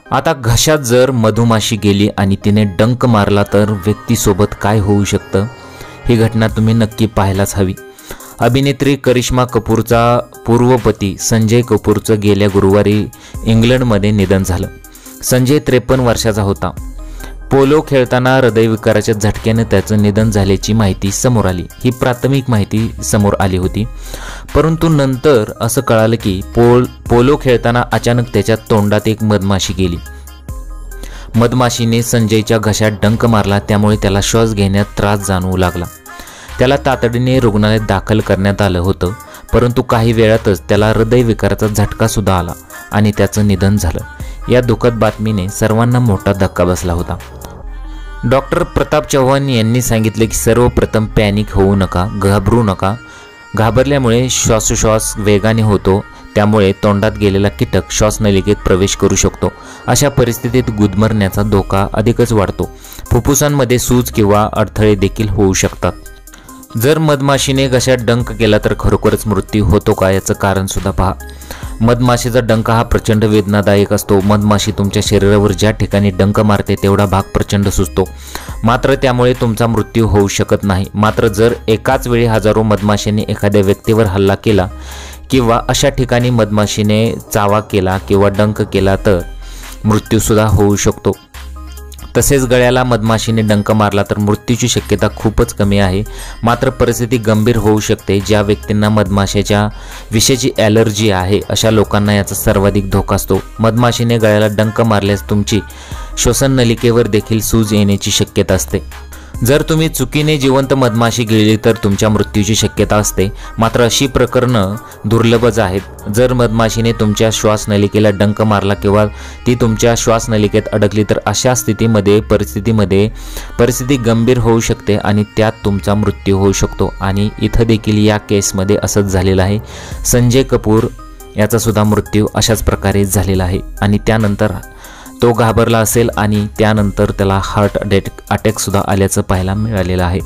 आता घशात जर मधुमाशी गेली आणि तिने डंक मारला तर व्यक्तीसोबत काय होऊ शकतं, ही घटना तुम्ही नक्की पाहायलाच हवी। अभिनेत्री करिश्मा कपूरचा पूर्व पती संजय कपूरचं गेल्या गुरुवारी इंग्लंडमध्ये निधन झालं। संजय 53 वर्षाचा होता। पोलो खेळताना हृदयविकाराच्या झटक्याने त्याचं निधन झाल्याची माहिती समोर आली। ही प्राथमिक माहिती समोर आली होती, परंतु नंतर असं कळालं की पोलो खेळताना अचानक त्याच्या तोंडात एक मधमाशी गेली। मधमाशीने संजयच्या घशात डंक मारला, त्यामुळे त्याला श्वास घेण्यात त्रास जाणवू लागला। त्याला तातडीने रुग्णालयात दाखल करण्यात आलं होतं, परंतु काही वेळातच त्याला हृदयविकाराचा झटका सुद्धा आला आणि त्याचं निधन झालं। या दुःखद बातमीने सर्वांना मोठा धक्का बसला होता। डॉक्टर प्रताप चव्हाण यांनी सांगितले की सर्वप्रथम पॅनिक होऊ नका, घाबरू नका। घाबरल्यामुळे श्वासोश्वास वेगाने होतो, त्यामुळे तोंडात गेलेला कीटक श्वासनलिकेत प्रवेश करू शकतो। अशा परिस्थितीत गुदमरण्याचा धोका अधिकच वाढतो। फुफ्फुसांमध्ये सूज किंवा अडथळे देखील होऊ शकतात। जर मधमाशीने घशात डंक केला तर खरोखरच मृत्यू होतो का, याचं कारण सुद्धा पहा। मधमाशीचा डंक हा प्रचंड वेदनादायक असतो। मधमाशी तुमच्या शरीरावर ज्या ठिकाणी डंक मारते तेवढा भाग प्रचंड सुजतो, मात्र त्यामुळे तुमचा मृत्यू होऊ शकत नाही। मात्र जर एकाच वेळी हजारो मधमाशीने एखाद्या व्यक्तीवर हल्ला केला किंवा अशा ठिकाणी मधमाशीने चावा केला किंवा डंक केला तर मृत्यूसुद्धा होऊ शकतो। तसेच गळ्याला मधमाशीने डंक मारला तर मृत्यूची शक्यता खूपच कमी आहे, मात्र परिस्थिती गंभीर होऊ शकते। ज्या व्यक्तींना मधमाशीच्या विषाची ॲलर्जी आहे अशा लोकांना याचा सर्वाधिक धोका असतो। मधमाशीने गळ्याला डंक मारल्यास तुमची श्वसननलिकेवर देखील सूज येण्याची शक्यता असते। जर तुम्ही चुकीने जिवंत मधमाशी गिळली तर तुमच्या मृत्यूची शक्यता असते, मात्र अशी प्रकरणं दुर्लभच आहेत। जर मधमाशीने तुमच्या श्वासनलिकेला डंक मारला किंवा ती तुमच्या श्वासनलिकेत अडकली तर अशा परिस्थिती गंभीर होऊ शकते आणि त्यात तुमचा मृत्यू होऊ शकतो। आणि इथं देखील या केसमध्ये असंच झालेलं आहे। संजय कपूर याचा सुद्धा मृत्यू अशाच प्रकारे झालेला आहे आणि त्यानंतर तो घाबरला असेल आणि त्यानंतर त्याला हार्ट अटॅक सुद्धा आल्याचं पाहायला मिळालेलं आहे।